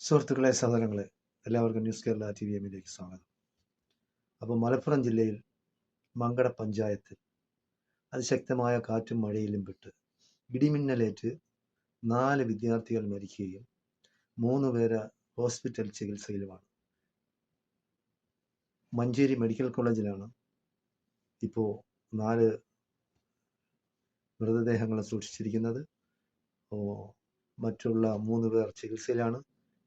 സുഹൃത്തുക്കളെ, സഹോദരങ്ങളെ, എല്ലാവർക്കും ന്യൂസ് കേരള TVMലേക്ക് സ്വാഗതം. അപ്പോൾ മലപ്പുറം ജില്ലയിൽ മങ്കട പഞ്ചായത്തിൽ അതിശക്തമായ കാറ്റും മഴയിലും പെട്ട് ഇടിമിന്നലേറ്റ് 4 വിദ്യാർത്ഥികൾ മരിക്കുകയും 3 പേര് ഹോസ്പിറ്റൽ ചികിത്സയിലുമാണ്. മഞ്ചേരി മെഡിക്കൽ കോളേജിലാണ് ഇപ്പോൾ 4 മൃതദേഹങ്ങൾ സൂക്ഷിച്ചിരിക്കുന്നത്. മറ്റുള്ള 3 പേർ ചികിത്സയിലാണ്.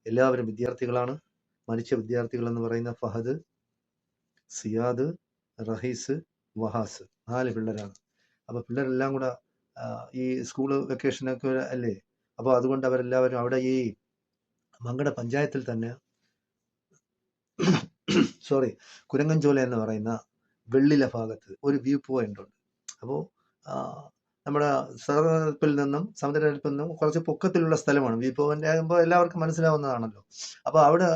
എല്ലാവരും വിദ്യാർത്ഥികളാണ്. മരിച്ച വിദ്യാർത്ഥികൾ എന്ന് പറയുന്ന ഫഹദ്, സിയാദ്, റഹീസ്, വഹാസ് 4 പിള്ളേരാണ്. അപ്പോൾ പിള്ളേരെല്ലാം കൂടെ ഈ സ്കൂള് വെക്കേഷനൊക്കെ അല്ലേ, അപ്പോൾ അതുകൊണ്ട് അവരെല്ലാവരും അവിടെ ഈ മങ്കട പഞ്ചായത്തിൽ തന്നെ കുരങ്ങൻചോല എന്ന് പറയുന്ന വെള്ളില ഭാഗത്ത് ഒരു വ്യൂ പോയിന്റ് ഉണ്ട്. അപ്പോൾ നമ്മുടെ സമുദ്രനിരപ്പിൽ നിന്നും കുറച്ച് പൊക്കത്തിലുള്ള സ്ഥലമാണ്. വ്യൂ പോയിന്റ് ആകുമ്പോൾ എല്ലാവർക്കും മനസ്സിലാവുന്നതാണല്ലോ. അപ്പോൾ അവിടെ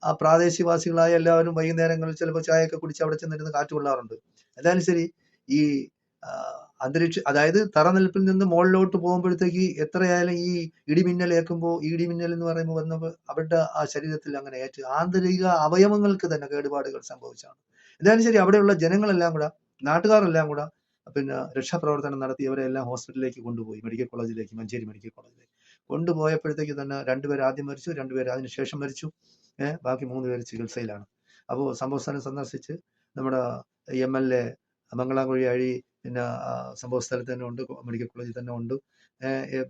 ആ പ്രാദേശികവാസികളായ എല്ലാവരും വൈകുന്നേരങ്ങളിൽ ചിലപ്പോൾ ചായയൊക്കെ കുടിച്ച് അവിടെ ചെന്നിരുന്ന് കാറ്റ് കൊള്ളാറുണ്ട്. എന്തായാലും ശരി, ഈ അതായത് തറനിൽപ്പിൽ നിന്ന് മുകളിലോട്ട് പോകുമ്പോഴത്തേക്ക് എത്രയായാലും ഈ ഇടിമിന്നൽ ഏൽക്കുമ്പോൾ, ഈ ഇടിമിന്നൽ എന്ന് പറയുമ്പോൾ വന്നപ്പോൾ അവരുടെ ആ ശരീരത്തിൽ അങ്ങനെ ഏറ്റ് ആന്തരിക അവയവങ്ങൾക്ക് തന്നെ കേടുപാടുകൾ സംഭവിച്ചാണ്. എന്തായാലും ശരി, അവിടെയുള്ള ജനങ്ങളെല്ലാം കൂടെ, നാട്ടുകാരെല്ലാം കൂടെ പിന്നെ രക്ഷാപ്രവർത്തനം നടത്തി അവരെല്ലാം ഹോസ്പിറ്റലിലേക്ക് കൊണ്ടുപോയി. മെഡിക്കൽ കോളേജിലേക്ക്, മഞ്ചേരി മെഡിക്കൽ കോളേജിലേക്ക് കൊണ്ടുപോയപ്പോഴത്തേക്ക് തന്നെ 2 പേർ ആദ്യം മരിച്ചു, 2 പേർ അതിനുശേഷം മരിച്ചു. ബാക്കി 3 പേര് ചികിത്സയിലാണ്. അപ്പോൾ സംഭവസ്ഥലം സന്ദർശിച്ച് നമ്മുടെ MLA മംഗളാംകുഴി അഴി പിന്നെ സംഭവസ്ഥലത്ത് തന്നെ ഉണ്ട്, മെഡിക്കൽ കോളേജിൽ തന്നെ ഉണ്ട്.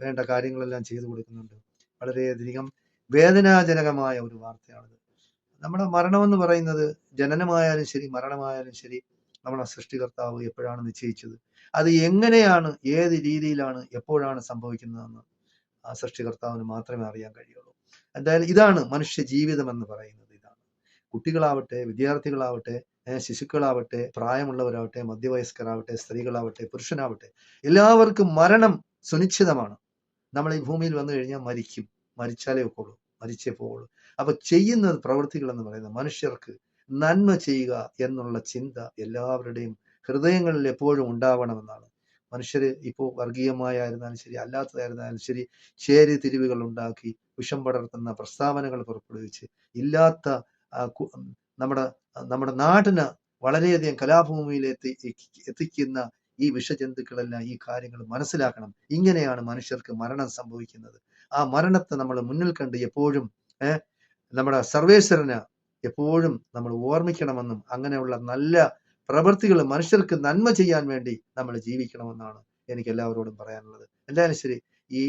വേണ്ട കാര്യങ്ങളെല്ലാം ചെയ്തു കൊടുക്കുന്നുണ്ട്. വളരെയധികം വേദനാജനകമായ ഒരു വാർത്തയാണിത്. നമ്മുടെ മരണമെന്ന് പറയുന്നത് ജനനമായാലും ശരി മരണമായാലും ശരി നമ്മുടെ സൃഷ്ടികർത്താവ് എപ്പോഴാണ് നിശ്ചയിച്ചത്, അത് എങ്ങനെയാണ്, ഏത് രീതിയിലാണ്, എപ്പോഴാണ് സംഭവിക്കുന്നതെന്ന് ആ സൃഷ്ടികർത്താവിന് മാത്രമേ അറിയാൻ കഴിയുള്ളൂ. എന്തായാലും ഇതാണ് മനുഷ്യ ജീവിതം എന്ന് പറയുന്നത്. ഇതാണ്. കുട്ടികളാവട്ടെ, വിദ്യാർത്ഥികളാവട്ടെ, ശിശുക്കളാവട്ടെ, പ്രായമുള്ളവരാവട്ടെ, മധ്യവയസ്കരാവട്ടെ, സ്ത്രീകളാവട്ടെ, പുരുഷനാവട്ടെ, എല്ലാവർക്കും മരണം സുനിശ്ചിതമാണ്. നമ്മൾ ഈ ഭൂമിയിൽ വന്നു കഴിഞ്ഞാൽ മരിക്കും, മരിച്ചാലേ ഒക്കുള്ളൂ, മരിച്ചേ പോവുള്ളൂ. അപ്പൊ ചെയ്യുന്നത് പ്രവൃത്തികൾ എന്ന് പറയുന്നത് മനുഷ്യർക്ക് നന്മ ചെയ്യുക എന്നുള്ള ചിന്ത എല്ലാവരുടെയും ഹൃദയങ്ങളിൽ എപ്പോഴും ഉണ്ടാവണമെന്നാണ്. മനുഷ്യര് ഇപ്പോൾ വർഗീയമായിരുന്നാലും ശരി, അല്ലാത്തതായിരുന്നാലും ശരി, ചേരി തിരിവുകൾ ഉണ്ടാക്കി വിഷം പടർത്തുന്ന പ്രസ്താവനകൾ പുറപ്പെടുവിച്ച് ഇല്ലാത്ത നമ്മുടെ നാടിന് വളരെയധികം കലാഭൂമിയിൽ എത്തിക്കുന്ന ഈ വിഷജന്തുക്കളെല്ലാം ഈ കാര്യങ്ങൾ മനസ്സിലാക്കണം. ഇങ്ങനെയാണ് മനുഷ്യർക്ക് മരണം സംഭവിക്കുന്നത്. ആ മരണത്തെ നമ്മൾ മുന്നിൽ കണ്ട് എപ്പോഴും നമ്മുടെ സർവേശ്വരന് എപ്പോഴും നമ്മൾ ഓർമ്മിക്കണമെന്നും അങ്ങനെയുള്ള നല്ല പ്രവൃത്തികൾ മനുഷ്യർക്ക് നന്മ ചെയ്യാൻ വേണ്ടി നമ്മൾ ജീവിക്കണമെന്നാണ് എനിക്ക് എല്ലാവരോടും പറയാനുള്ളത്. എന്തായാലും ശരി, ഈ